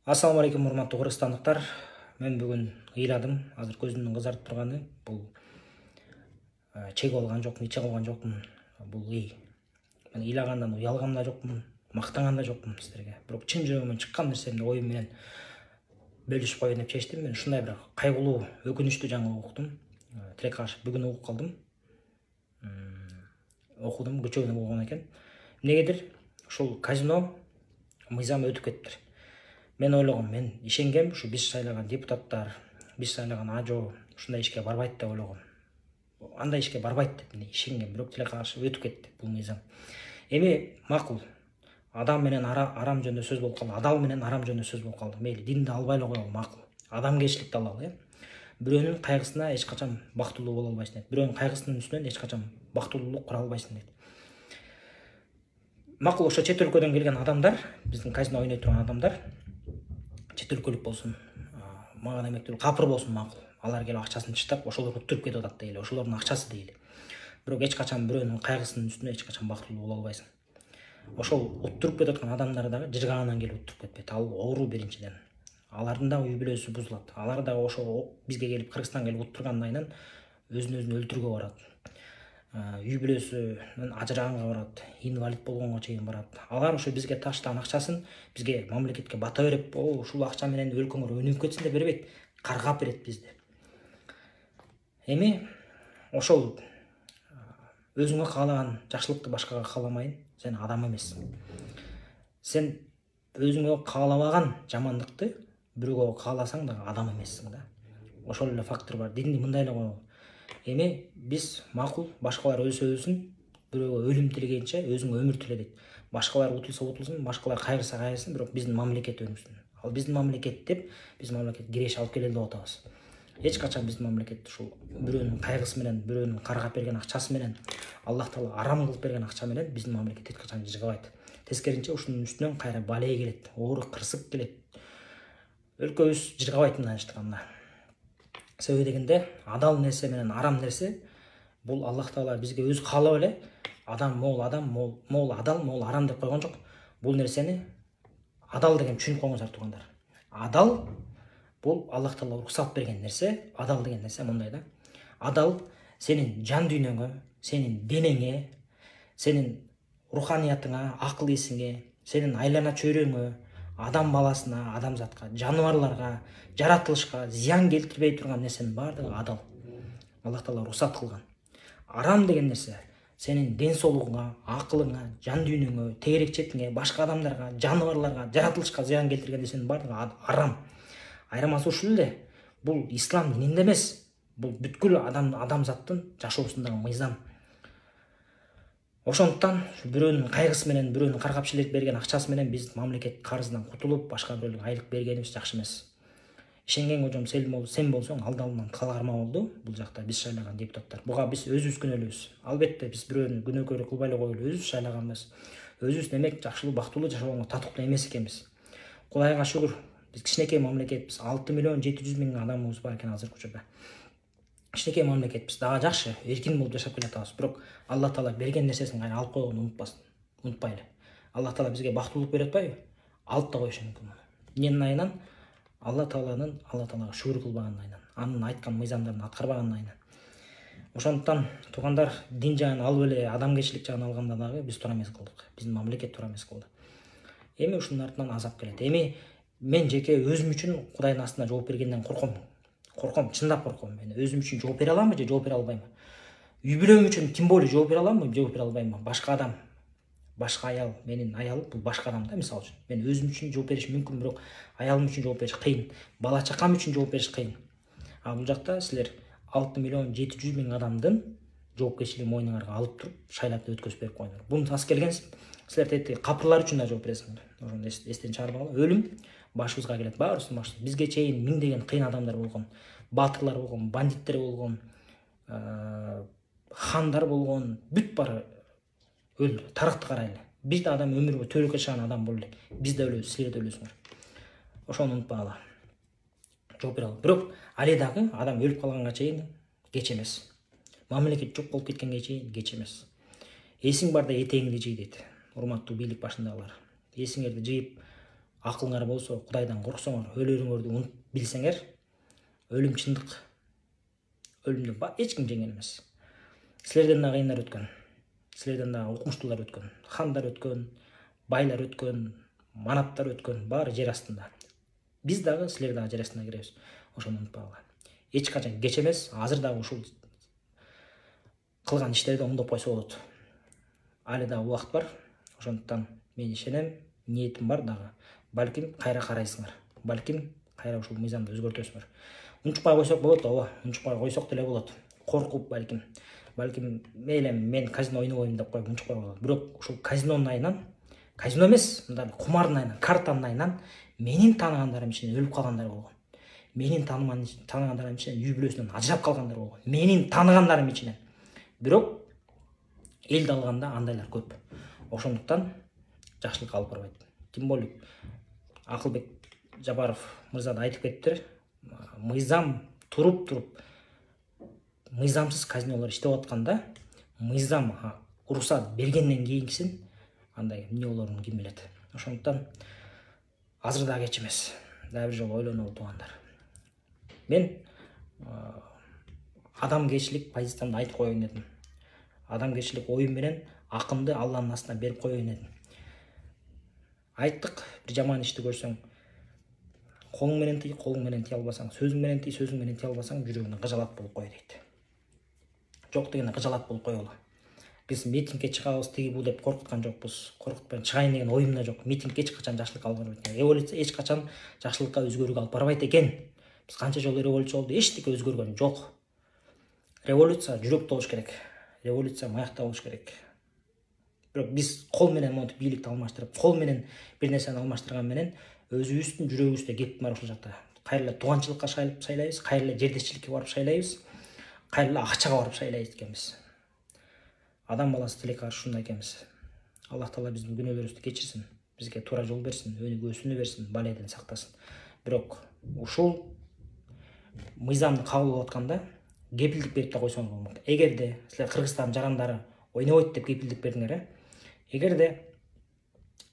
Ассаламу алейкум, урматтуу кыргызстандыктар. Мен бүгүн ыйладым. Азыр көзүмдүн кызарып турганы бул чек алган жокмун, иче алган жокмун. Бул ый. Мен ыйлагандан уялган да жокмун, мактанган да жокмун сиздерге. Бирок чын жүрөгүмөн чыккан нерсемди оюм менен бөлүшүп коеюн деп чечтим. Мен ушундай бир кайгылуу, өкүнүчтүү жаңылык уктум. Тилекке каршы бүгүн угуп калдым. Окудум, күчөөнө болгон экен. Эмнегедир ушул казино мыйзам өтүп кетиптир. Мен ойлогом, мен ишенгем, ушу биз шайлаган депутаттар, биз шайлаган ажо ушундай ишке барбайт деп ойлогом. Андай ишке барбайт деп мен ишенгем, бирок тилекке каршы өтүп кетти бул мыйзам. Эми макул. Адам менен арам жөнүндө сөз болуп калды. Адал менен арам жөнүндө сөз болуп калды. Мейли, динди албай эле коелу, макул. Адамгерчиликти алалы, Бирөөнүн кайгысына эч качан бактылуу боло албайсың дейт. Бирөөнүн кайгысынын үстүнөн эч качан бактылуулук кура албайсың дейт. Макул, ошо чет өлкөдөн келген адамдар, биздин казино ойной турган адамдар, чет өлкөлүк болсун, мага демектүү капыр болсун, макул. Алар келип акчасын чыштап, ошолорду уттуруп кетип атат дейли. Ошолордун акчасы дейли. Бирок эч качан бирөөнүн кайгысынын үстүнө эч качан бактылуу боло албайсың. Ошол уттуруп кетип аткан адамдар дагы жыргагандан келип уттуруп кетпейт. Ал оору биринчиден. Алардын да үй бүлөсү бузулат. Алар дагы ошо бизге келип Кыргызстанга келип уттургандан кийин өзүн өлтүрүүгө барат. Үй бүлөсүнөн ажыраганга барат, инвалид болгонго чейин барат. Алар ошо бизге таштаган акчасын бизге, мамлекетке бата берип, ушул акча менен өлкөңөр өнүгүп кетсин деп бербейт, каргап берет бизди. Эми ошол өзүңө каалаган жакшылыкты башкага кааламайын, сен адам эмессиң. Сен өзүңө каалабаган жамандыкты бирөөгө кааласаң дагы адам эмессиң да. Ошол эле фактор бар. Динди мындай эле коелу. Эми биз макул, башкалар өлсө, бирөөгө өлүм тилегенче өзүң өмүр тиле дейт. Башкалар утулса утулсун, башкалар кайгырса кайгырсын, бирок биздин мамлекет өнүксүн. Ал биздин мамлекет деп, биз мамлекет киреш алып келели деп атабыз. Эч качан биздин мамлекет ушул бирөөнүн кайгысы менен, бирөөнүн каргап берген акчасы менен, Аллах Таала арам кылып берген акча менен биздин мамлекет эч качан жыргабайт. Тескеринче ушунун үстүнөн кайра балээ келет, оору кырсык келет. Өлкөбүз жыргабайт мындайча. Себеби дегенде, адал нерсе менен арам нерсе бул Аллах Таала бизге өзү каалап эле адам, могул адал, могул арам деп койгон жок. Бул нерсени адал деген түшүнүп коюңуздар туугандар. Адал бул Аллах Таала уруксат берген нерсе. Адал деген нерсе мындай да. Адал сенин жан дүйнөңө, сенин денеңе, сенин руханиятыңа, акыл эсиңе, сенин айлана чөйрөңө, адам баласына, адамзатка, жаныбарларга, жаратылышка зыян келтирбей турган нерсенин баардыгы адал. Аллах Таала уруксат кылган. Арам деген нерсе сенин ден соолугуңа, акылыңа, жан дүйнөңө, тегерекчетиңе, башка адамдарга, жаныбарларга, жаратылышка зыян келтирген нерсенин баардыгы арам. Айырмасы ушул эле. Бул ислам дининде эмес. Бул бүткүл адамзаттын жашоосундагы мыйзам. Ошондуктан бирөөнүн кайгысы менен, бирөөнүн каргап шилеп берген акчасы менен биз мамлекет карызынан кутулуп, башка бирөөлөргө айлык бергенибиз жакшы эмес. Ишенген кожом сен болсоң алдынан калгарма болду. Бул жакта биз шайлаган депутаттар. Буга биз өзүбүз күнөөлүүбүз. Албетте биз бирөөнү күнөөкөрү кылбай эле коелу. Өзүбүз шайлаганбыз. Өзүбүз демек жакшылуу, бактылуу жашоого татыктуу эмес экенбиз. Кудайга шүгүр, биз кичинекей мамлекетпиз. 6.700.000 адамыбыз бар экен азыркы учурда. Кичинекей мамлекетпиз. Дагы жакшы, эркин болуп жашап келатабыз. Бирок Аллах Таала берген нерсесин кайра алып койгонду унутпасын. Унутпайлы. Аллах Таала бизге бактылуулук берип атпайбы? Алып да коюшу мүмкүн. Эмненин айынан? Алла Таалага шүгүр кылбагандайынан, анын айткан мыйзамдарын аткарбагандайынан. Ошондуктан туугандар, дин жагын алып эле адамгерчилик жагын алганда дагы биз туура эмес кылдык. Биздин мамлекет туура эмес кылды. Эми ушунун артынан азап келет. Эми мен жеке өзүм үчүн Кудайдын астына жооп бергенден корком. Корком, чындап корком. Мен өзүм үчүн жооп бере аламбы же жооп бере албаймбы? Үй бүлөм үчүн тем более жооп бере аламбы, жооп бере албаймбы? Башка адам, башка аял, менин аялым бул башка адам да, мисалы үчүн. Мен өзүм үчүн жооп беришим мүмкүн, бирок аялым үчүн жооп бериш кыйын. Бала чакам үчүн жооп бериш кыйын. А бул жакта силер 6.700.000 адамдын жоопкерчилигин мойнуңарга алып туруп, шайлап өткөзүп берип коюңдар. Буну тас келгенсиз. Силер тетиги капырлар үчүн да жооп бересиңер. Ошону эстен чыгарбагыла. Өлүм башыбызга келет, баарыбыздын башыбызга. Бизге чейин миңдеген кыйын адамдар болгон, баатырлар болгон, бандиттер болгон, хандар болгон, бүт баары өлдү. Тарыхты карайлы. Бир да адам өмүргө төрөккө чыган адам болду элек. Биз да өлөбүз, силер да өлөсүңөр. Ошону унутпагыла. Жооп бере алам. Бирок али дагы адам өлүп калганга чейин кеч эмес. Мамлекет жок болуп кеткенге чейин кеч эмес. Эсиң барда этеңди жый дейт. Урматтуу бийлик башындагылар. Эсиңерди жыйып, акылыңар болсо, Кудайдан корксоңор, өлөрүңөрдү унутуп билсеңер, өлүм чындык. Өлүмдү эч ким жеңген эмес. Силерден да кыйындар өткөн. Силерден да укмуштуулар өткөн. Хандар өткөн, байлар өткөн, манаптар өткөн, баары жер астында. Биз дагы, силер дагы жер астына киребиз. Ошону унутпагыла. Эч качан кеч эмес, азыр дагы ушул кылган иштерди оңдоп койсо болот. Али дагы убакыт бар. Ошондуктан мен ишенем, ниетим бар дагы. Балким кайра карайсыңар. Балким кайра ушул мыйзамды өзгөртөсүңөр. Унчукпай койсок болот, ооба. Унчукпай койсок деле болот. Коркуп балким. Балким мейлем мен казино ойнобойм деп коюп унчукпай коет. Бирок ушул казинонун айынан, казино эмес, мындай кумардын айынан, картанын айынан менин тааныгандарым ичинен өлүп калгандар болгон. Менин тааныгандарым ичинен үй бүлөсүнөн ажырап калгандар болгон. Менин тааныгандарым ичинен. Бирок элди алганда андайлар көп. Ошондуктан жакшылыкка алып барбайт. Тем более Акылбек Жапаров мырза да айтып кетиптир. Мыйзам туруп мыйзамсыз казинолор иштеп атканда, мыйзам уруксат бергенден кийинкисин андай эмне болорун ким билет. Ошондуктан азыр да кеч эмес. Дагы бир жолу ойлонолу туугандар. Мен адамгерчилик позициямды айтып коеюн дедим. Адамгерчилик оюм менен акымды Алланын астына берип коеюн дедим. Айттык, бир жаман ишти көрсөң, колуң менен тый, колуң менен тый албасаң, сөзүң менен тый, сөзүң менен тый албасаң, жүрөгүңдө кыжалат болуп кой дейт. Жок дегенде кыжалат болуп койгула. Биз митингге чыгабыз, тиги бул деп коркуткан жокпуз. Коркутпай чыгайын деген оюм да жок. Митинг эч качан жакшылыкка алып барбайт. Революция эч качан жакшылыкка, өзгөрүүгө алып барбайт экен. Биз канча жолу революция болду, эчтеке өзгөргөн жок. Революция жүрөктө болуш керек. Революция маякта болуш керек. Бирок биз кол менен монтип бийликти алмаштырып, кол менен бир нерсени алмаштырган менен өзүбүздүн жүрөгүбүздө кетип бар ушул жакта. Кайра тууганчылыкка шайлайбыз, кайра жердешчиликке барып шайлайбыз, кайра акчага барып шайлайбыз экенбиз. Адам баласы тилекке каршы ушундай экенбиз. Аллах Таала биздин күнөөлөрүбүздү кечирсин, бизге туура жол берсин, өнүгүүсүнү берсин, баледен сактасын. Бирок ушул мыйзамды кабыл алып атканда кепилдик берип да койсоңуз болмок. Эгерде силер Кыргызстан жарандары ойнобойт деп кепилдик бердиңер, эгерде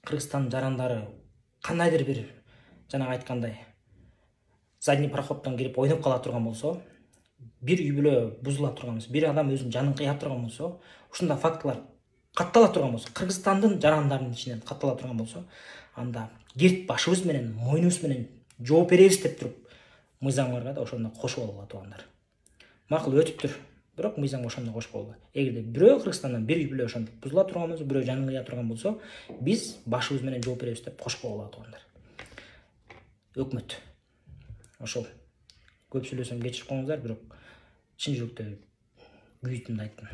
Кыргызстан жарандары кандайдыр бир жанагы айткандай задний проходдон кирип ойноп кала турган болсо, бир үй бүлө бузула турган болсо, бир адам өзүнүн жанын кыя турган болсо, ушундай фактылар каттала турган болсо, Кыргызстандын жарандарынын ичинен каттала турган болсо, анда керт башыбыз менен, мойнубуз менен жооп беребиз деп туруп мыйзамга да ошондо кошуп алгыла туугандар. Макул өтүптүр, бирок мыйзамга ошондо кошуп алгыла. Эгерде бирөө Кыргызстандан бир үй бүлө ошентип бузула турган болсо, бирөө жанын кыя турган болсо, биз башыбыз менен жооп беребиз деп кошуп алгыла туугандар. Өкмөт. Ошол. Көп сүйлөсөм кечирип коюңуздар, бирок чын жүрөктөн күйүүтүмдү айттым.